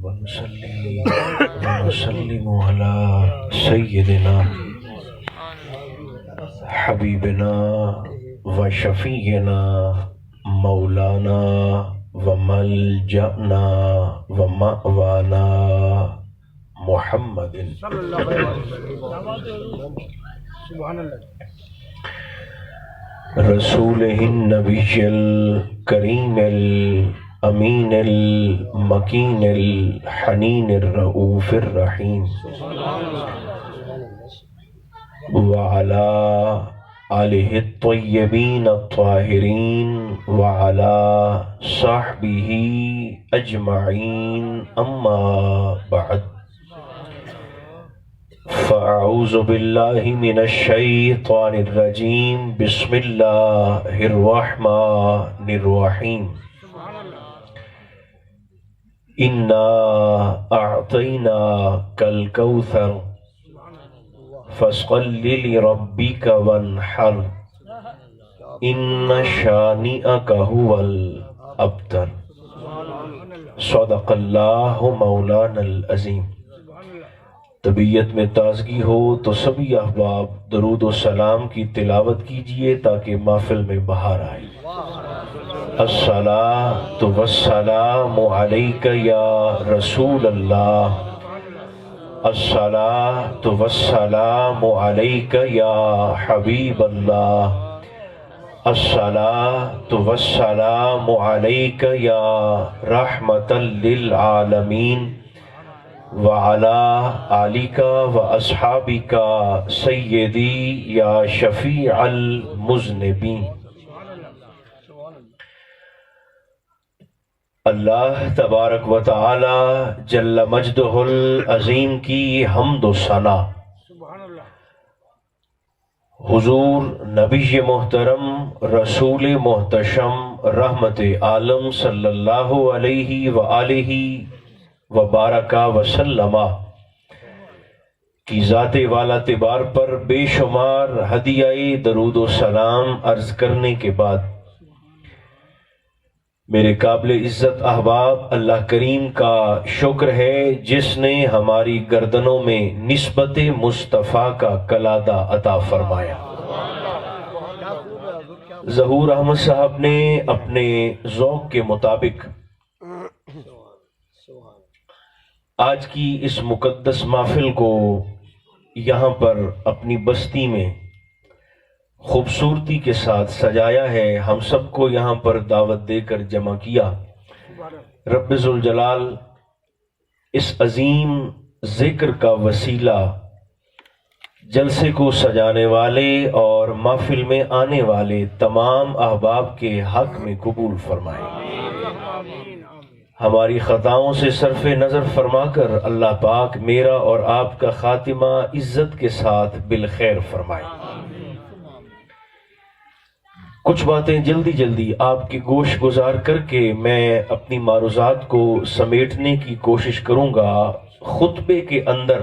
ونصلي ونسلم على سيدنا حبيبنا وشفيعنا مولانا وملجأنا ومأوانا محمد رسوله النبي الكريم الأمين المكين الحنين الرؤوف الرحيم وعلى آله الطيبين الطاهرين وعلى صحبه أجمعين أما بعد فأعوذ بالله من الشيطان الرجيم بسم الله الرحمن الرحيم إنا أعطيناك الكوثر فصل لربك وانحر إن شانئك هو الأبتر صدق الله مولانا العظيم. طبیعت میں تازگی ہو تو سبھی احباب درود و سلام کی تلاوت کیجئے تاکہ محفل میں بہار آئے. الصلاۃ والسلام علیک یا رسول اللہ، الصلاۃ والسلام علیک یا حبیب اللہ، الصلاۃ والسلام علیک یا رحمۃ للعالمین وعلى آلك وأصحابك سيدي يا شفيع المذنبين. اللہ تبارک و تعالی جل مجدہ العظیم کی حمد و ثنا حضور نبی محترم رسول محتشم رحمت عالم صلی اللہ علیہ وآلہ وبارکہ وسلمہ کی ذات والا تبار پر بے شمار ہدیہ درود و سلام عرض کرنے کے بعد میرے قابل عزت احباب، اللہ کریم کا شکر ہے جس نے ہماری گردنوں میں نسبت مصطفیٰ کا کلادہ عطا فرمایا. ظہور احمد صاحب نے اپنے ذوق کے مطابق آج کی اس مقدس محفل کو یہاں پر اپنی بستی میں خوبصورتی کے ساتھ سجایا ہے. ہم سب کو یہاں پر دعوت دے کر جمع کیا. رب ذوالجلال اس عظیم ذکر کا وسیلہ جلسے کو سجانے والے اور محفل میں آنے والے تمام احباب کے حق میں قبول فرمائے. ہماری خطاؤں سے صرف نظر فرما کر اللہ پاک میرا اور آپ کا خاتمہ عزت کے ساتھ بالخیر فرمائے. کچھ باتیں جلدی جلدی آپ کی گوش گزار کر کے میں اپنی معروضات کو سمیٹنے کی کوشش کروں گا. خطبے کے اندر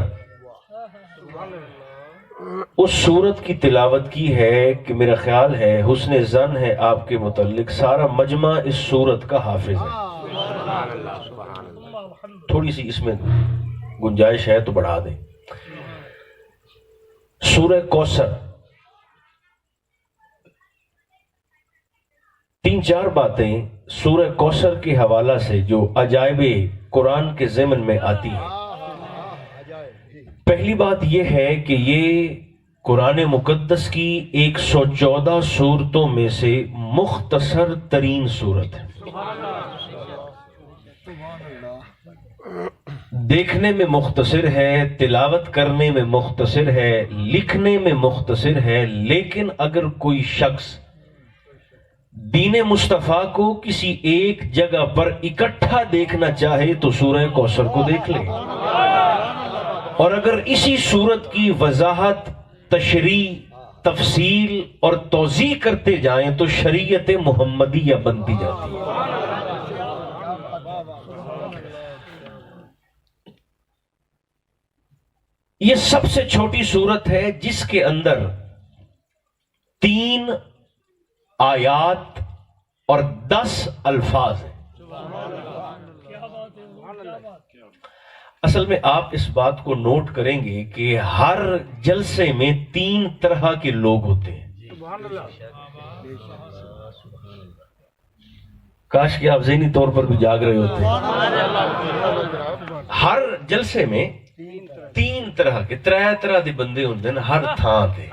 اس صورت کی تلاوت کی ہے کہ میرا خیال ہے حسن ظن ہے آپ کے متعلق سارا مجمع اس صورت کا حافظ ہے. تھوڑی سی اس میں گنجائش ہے تو بڑھا دیں. سورہ کوثر، تین چار باتیں سورہ کوثر کے حوالہ سے جو عجائب قرآن کے ضمن میں آتی ہیں. پہلی بات یہ ہے کہ یہ قرآن مقدس کی 114 سورتوں میں سے مختصر ترین سورت ہے. دیکھنے میں مختصر ہے، تلاوت کرنے میں مختصر ہے، لکھنے میں مختصر ہے، لیکن اگر کوئی شخص دین مصطفیٰ کو کسی ایک جگہ پر اکٹھا دیکھنا چاہے تو سورہ کوثر کو دیکھ لے. اور اگر اسی سورت کی وضاحت، تشریح، تفصیل اور توضیح کرتے جائیں تو شریعت محمدیہ بنتی جاتی ہے. یہ سب سے چھوٹی سورت ہے جس کے اندر 3 آیات اور 10 الفاظ ہیں. اصل میں آپ اس بات کو نوٹ کریں گے کہ ہر جلسے میں 3 طرح کے لوگ ہوتے ہیں. کاش کہ آپ ذہنی طور پر بھی جاگ رہے ہوتے ہیں. ہر جلسے میں 3 طرح کے 3 طرح دے بندے ہوندے ہیں ہر تھان تے.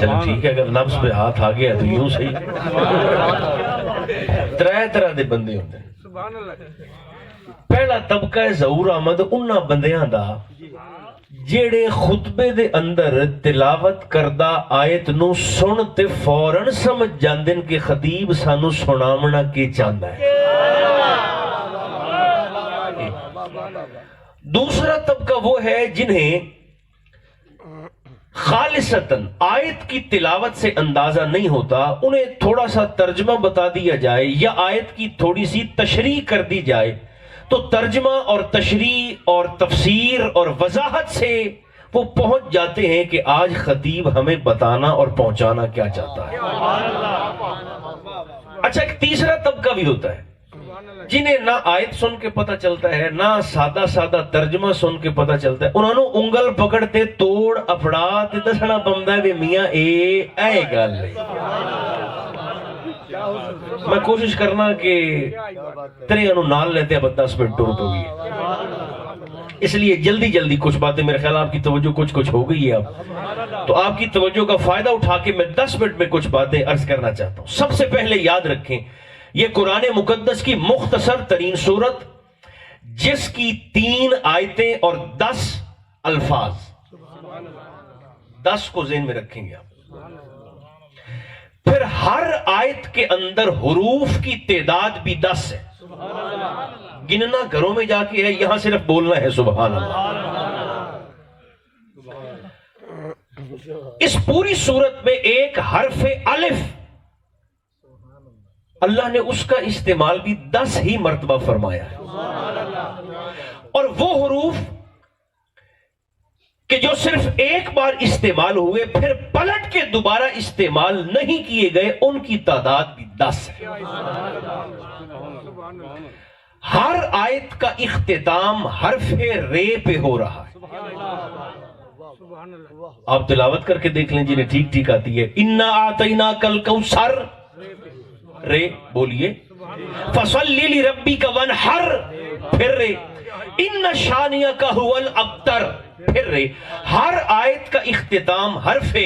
چلو ٹھیک ہے، اگر نفس پہ ہاتھ آ گیا تو یوں صحیح. 3 طرح دے بندے ہوندے ہیں. پہلا طبقہ ہے ظہور احمد انہاں بندیاں دا جیڑے خطبے دے اندر تلاوت کردہ آیت نو سن تے فوراً سمجھ جاندن کہ خطیب سانو سنامنا کے چاہتا ہے. دوسرا طبقہ وہ ہے جنہیں خالصتاً آیت کی تلاوت سے اندازہ نہیں ہوتا، انہیں تھوڑا سا ترجمہ بتا دیا جائے یا آیت کی تھوڑی سی تشریح کر دی جائے تو ترجمہ اور تشریح اور تفسیر اور وضاحت سے وہ پہنچ جاتے ہیں کہ آج خطیب ہمیں بتانا اور پہنچانا کیا چاہتا ہے. اچھا، ایک تیسرا طبقہ بھی ہوتا ہے جنہیں نہ آیت سن کے پتہ چلتا ہے نہ سادہ سادہ ترجمہ سن کے پتہ چلتا ہے. انہوں نے انگل پکڑتے توڑ اپڑا تے دسنا پمدا ہے میاں اے گل ہے. میں کوشش کرنا کہ تیرے انہوں نال لیتے اب 10 منٹ ٹور پہ گئی، اس لیے جلدی جلدی کچھ باتیں میرے خیال آپ کی توجہ کچھ ہو گئی ہے اب تو آپ کی توجہ کا فائدہ اٹھا کے میں 10 منٹ میں کچھ باتیں عرض کرنا چاہتا ہوں. سب سے پہلے یاد رکھیں یہ قرآن مقدس کی مختصر ترین سورت جس کی 3 آیتیں اور 10 الفاظ، 10 کو ذہن میں رکھیں گے آپ. پھر ہر آیت کے اندر حروف کی تعداد بھی 10 ہے. گننا گھروں میں جا کے ہے، یہاں صرف بولنا ہے سبحان اللہ. اس پوری سورت میں ایک حرف الف اللہ نے اس کا استعمال بھی 10 ہی مرتبہ فرمایا ہے، اور وہ حروف کہ جو صرف ایک بار استعمال ہوئے پھر پلٹ کے دوبارہ استعمال نہیں کیے گئے ان کی تعداد بھی 10 ہے. ہر آیت کا اختتام حرف رے پہ ہو رہا ہے. آپ تلاوت کر کے دیکھ لیں جنہیں ٹھیک ٹھیک آتی ہے. اِنَّا أَعْطَيْنَاكَ الْكَوْثَرَ، رے بولیے. فَصَلِّ لِرَبِّكَ وَانْحَرْ، پھر رے. اِنَّ شَانِئَكَ هُوَ الْأَبْتَرُ، پھر رے. ہر آیت کا اختتام حرف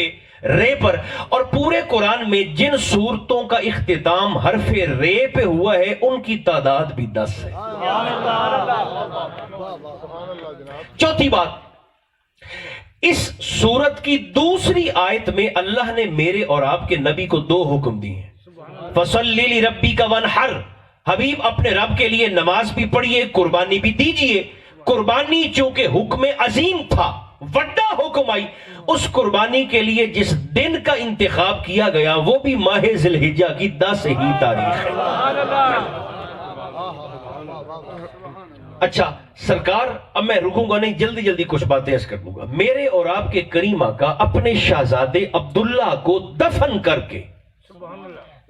رے پر، اور پورے قرآن میں جن سورتوں کا اختتام حرف رے پہ ہوا ہے ان کی تعداد بھی 10 ہے. چوتھی بات، اس سورت کی دوسری آیت میں اللہ نے میرے اور آپ کے نبی کو 2 حکم دیے ہیں. فَصَلِّ لِرَبِّكَ وَانْحَرْ، حبیب اپنے رب کے لیے نماز بھی پڑھیے، قربانی بھی دیجئے. قربانی چونکہ حکم عظیم تھا، وڈا حکم آئی، اس قربانی کے لیے جس دن کا انتخاب کیا گیا وہ بھی ماہ ذی الحجہ کی 10 ہی تاریخ ہے. اچھا سرکار، اب میں رکوں گا نہیں، جلدی جلدی کچھ باتیں عرض کر دوں گا. میرے اور آپ کے کریم آقا اپنے شہزادے عبداللہ کو دفن کر کے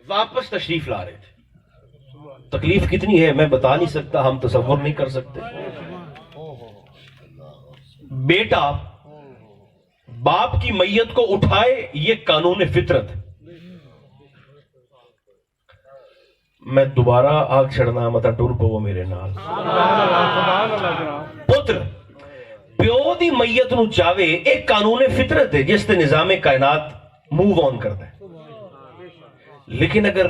واپس تشریف لا رہے تھے. تکلیف کتنی ہے میں بتا نہیں سکتا، ہم تصور نہیں کر سکتے. بیٹا باپ کی میت کو اٹھائے، یہ قانون فطرت. میں دوبارہ آگ چھڑنا متا ٹور پو میرے نال. پتر پیو دی میت نو چاہے، ایک قانون فطرت ہے جس تے نظام کائنات موو آن کرتا ہے. لیکن اگر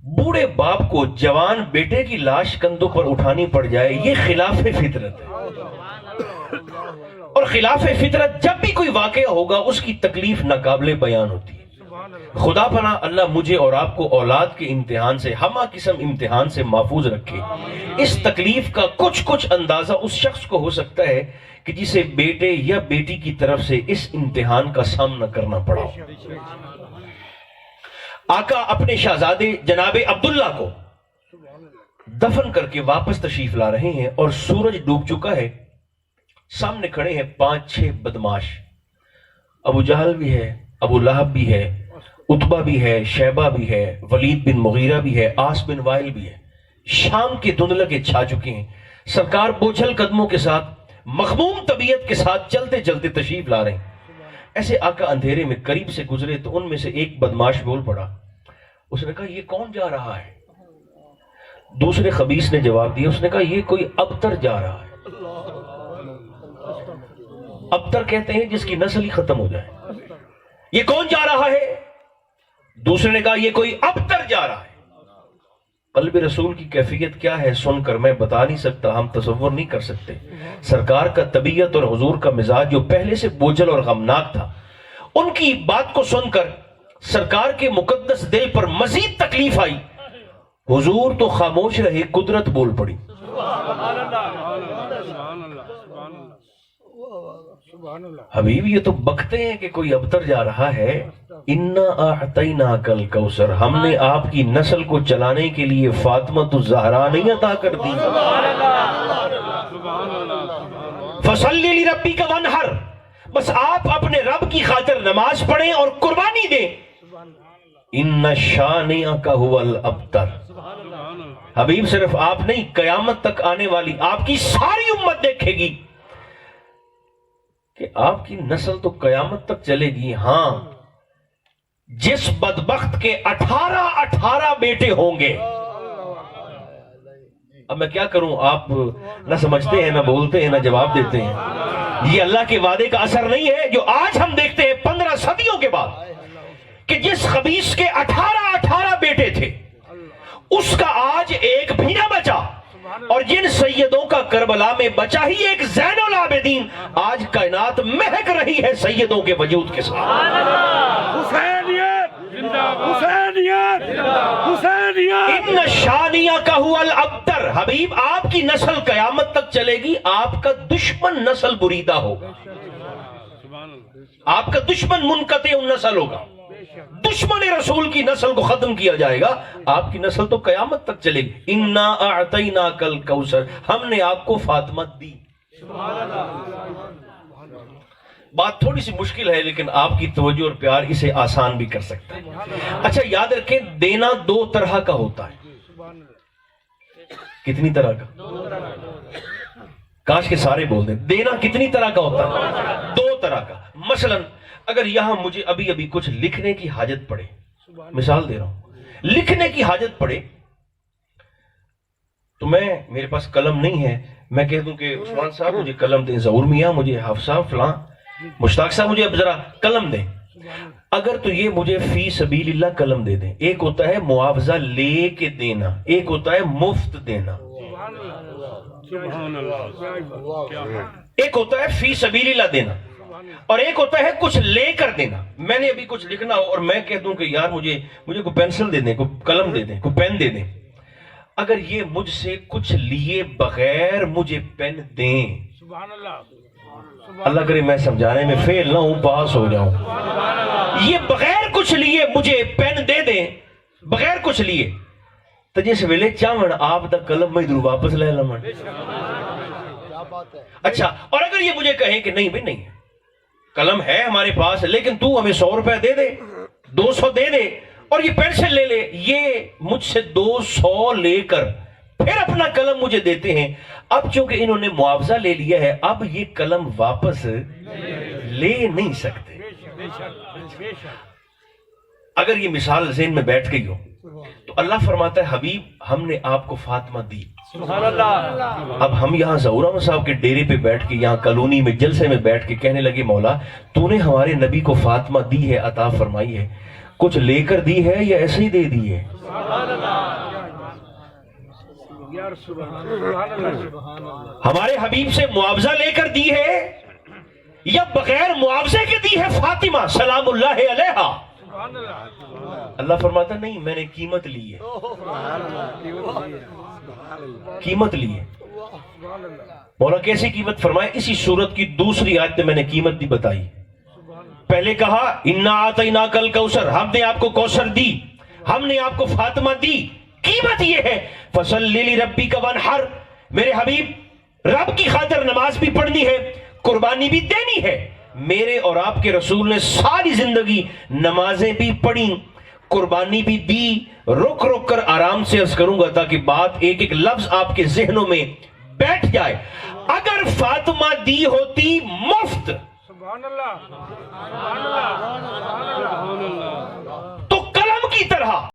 بوڑھے باپ کو جوان بیٹے کی لاش کندھوں پر اٹھانی پڑ جائے، یہ خلاف فطرت ہے. اور خلاف فطرت جب بھی کوئی واقعہ ہوگا اس کی تکلیف ناقابل بیان ہوتی ہے. خدا پناہ اللہ مجھے اور آپ کو اولاد کے امتحان سے، ہمہ قسم امتحان سے محفوظ رکھے. اس تکلیف کا کچھ اندازہ اس شخص کو ہو سکتا ہے کہ جسے بیٹے یا بیٹی کی طرف سے اس امتحان کا سامنا کرنا پڑا. آقا اپنے شہزادے جناب عبداللہ کو دفن کر کے واپس تشریف لا رہے ہیں اور سورج ڈوب چکا ہے. سامنے کھڑے ہیں 5-6 بدماش. ابو جہل بھی ہے، ابو لہب بھی ہے، عتبہ بھی ہے، شیبہ بھی ہے، ولید بن مغیرہ بھی ہے، عاص بن وائل بھی ہے. شام کے دھندلکے چھا چکے ہیں، سرکار بوجھل قدموں کے ساتھ مغموم طبیعت کے ساتھ چلتے چلتے تشریف لا رہے ہیں۔ ایسے آقا اندھیرے میں قریب سے گزرے تو ان میں سے ایک بدماش بول پڑا، اس نے کہا یہ کون جا رہا ہے؟ دوسرے خبیث نے جواب دیا، اس نے کہا یہ کوئی ابتر جا رہا ہے۔ ابتر کہتے ہیں جس کی نسل ہی ختم ہو جائے۔ یہ کون جا رہا ہے؟ دوسرے نے کہا یہ کوئی ابتر جا رہا ہے۔ قلب رسول کی کیفیت کیا ہے سن کر میں بتا نہیں سکتا، ہم تصور نہیں کر سکتے۔ سرکار کا طبیعت اور حضور کا مزاج جو پہلے سے بوجھل اور غمناک تھا، ان کی بات کو سن کر سرکار کے مقدس دل پر مزید تکلیف آئی۔ حضور تو خاموش رہے، قدرت بول پڑی۔ حبیب یہ تو بکتے ہیں کہ کوئی ابتر جا رہا ہے۔ انا اعطیناک الکوثر، ہم نے آپ کی نسل کو چلانے کے لیے فاطمۃ الزہرا نہیں عطا کر دی۔ فصلی لربک وانحر، بس آپ اپنے رب کی خاطر نماز پڑھیں اور قربانی دیں۔ ان شانئک ھو الابتر، حبیب صرف آپ نہیں، قیامت تک آنے والی آپ کی ساری امت دیکھے گی کہ آپ کی نسل تو قیامت تک چلے گی۔ ہاں، جس بدبخت کے 18 بیٹے ہوں گے۔ اب میں کیا کروں، آپ نہ سمجھتے ہیں، نہ بولتے ہیں، نہ جواب دیتے ہیں۔ یہ اللہ کے وعدے کا اثر نہیں ہے جو آج ہم دیکھتے ہیں 15 صدیوں کے بعد، کہ جس خبیث کے 18 بیٹے تھے اس کا آج ایک بھی نہ بچا، اور جن سیدوں کا کربلا میں بچا ہی ایک زین العابدین، آج کائنات مہک رہی ہے سیدوں کے وجود کے ساتھ۔ ان شانئک ھو الابتر، حبیب آپ کی نسل قیامت تک چلے گی، آپ کا دشمن نسل بریدہ ہوگا، آپ کا دشمن منقطع النسل ہوگا، دشمن رسول کی نسل کو ختم کیا جائے گا، آپ کی نسل تو قیامت تک چلے گی۔ انا اعطیناک الکوثر، ہم نے آپ کو فاطمہ دی۔ بات تھوڑی سی مشکل ہے لیکن آپ کی توجہ اور پیار اسے آسان بھی کر سکتا ہے۔ اچھا یاد رکھیں، دینا 2 طرح کا ہوتا ہے۔ کتنی طرح کا؟ کاش کے سارے بول دیں، دینا کتنی طرح کا ہوتا ہے؟ 2 طرح کا۔ مثلا اگر یہاں مجھے ابھی کچھ لکھنے کی حاجت پڑے، مثال دے رہا ہوں، لکھنے کی حاجت پڑے تو میرے پاس قلم نہیں ہے، میں کہہ دوں کہ عثمان صاحب مجھے قلم دیں، ظہور میاں مجھے، حافظ صاحب فلاں، مشتاق صاحب مجھے اب ذرا قلم دیں۔ اگر تو یہ مجھے فی سبیل اللہ قلم دے دیں، ایک ہوتا ہے معاوضہ لے کے دینا، ایک ہوتا ہے مفت دینا، ایک ہوتا ہے فی سبیل اللہ دینا اور ایک ہوتا ہے کچھ لے کر دینا۔ میں نے ابھی کچھ لکھنا ہو اور میں کہہ دوں کہ یار مجھے کوئی پینسل دے دیں، کوئی قلم دے دیں، کوئی پین دے دیں، اگر یہ مجھ سے کچھ لیے بغیر مجھے پین دیں، اللہ کرے میں سمجھانے میں فیل نہ ہوں، پاس ہو جاؤں، یہ بغیر کچھ لیے مجھے پین دے دیں، بغیر کچھ لیے، تو جس ویلے چاہن آپ دا قلم میں ادھر واپس لے لمن۔ اچھا، اور اگر یہ مجھے کہیں کہ نہیں بھائی نہیں، قلم ہے ہمارے پاس لیکن تو ہمیں 100 روپے دے دے، 200 دے دے اور یہ پینسل لے لے، یہ مجھ سے 200 لے کر پھر اپنا قلم مجھے دیتے ہیں۔ اب چونکہ انہوں نے معاوضہ لے لیا ہے، اب یہ قلم واپس لے نہیں سکتے۔ اگر یہ مثال ذہن میں بیٹھ گئی ہو تو اللہ فرماتا ہے حبیب ہم نے آپ کو فاطمہ دی۔ اب ہم یہاں ظہور احمد صاحب کے ڈیرے پہ بیٹھ کے، یہاں کالونی میں جلسے میں بیٹھ کے کہنے لگے مولا تو نے ہمارے نبی کو فاطمہ دی ہے، عطا فرمائی ہے، کچھ لے کر دی ہے یا ایسے ہی دے دی ہے؟ ہمارے حبیب سے معاوضہ لے کر دی ہے یا بغیر معاوضے کے دی ہے فاطمہ سلام اللہ علیہا؟ اللہ فرماتا نہیں، میں نے قیمت لی ہے، قیمت لی ہے۔ مولا کیسی قیمت؟ فرمائے اسی سورت کی دوسری آیت میں نے قیمت بھی بتائی۔ پہلے کہا انا اعطیناک الکوثر، ہم نے آپ کو کوثر دی، ہم نے آپ کو فاطمہ دی، قیمت یہ ہے فصلی لربک وانحر، میرے حبیب رب کی خاطر نماز بھی پڑھنی ہے، قربانی بھی دینی ہے۔ میرے اور آپ کے رسول نے ساری زندگی نمازیں بھی پڑھیں، قربانی بھی دی، رک رک کر آرام سے عرض کروں گا تاکہ بات ایک ایک لفظ آپ کے ذہنوں میں بیٹھ جائے۔ اگر فاطمہ دی ہوتی مفت، سبحان اللہ، سبحان اللہ،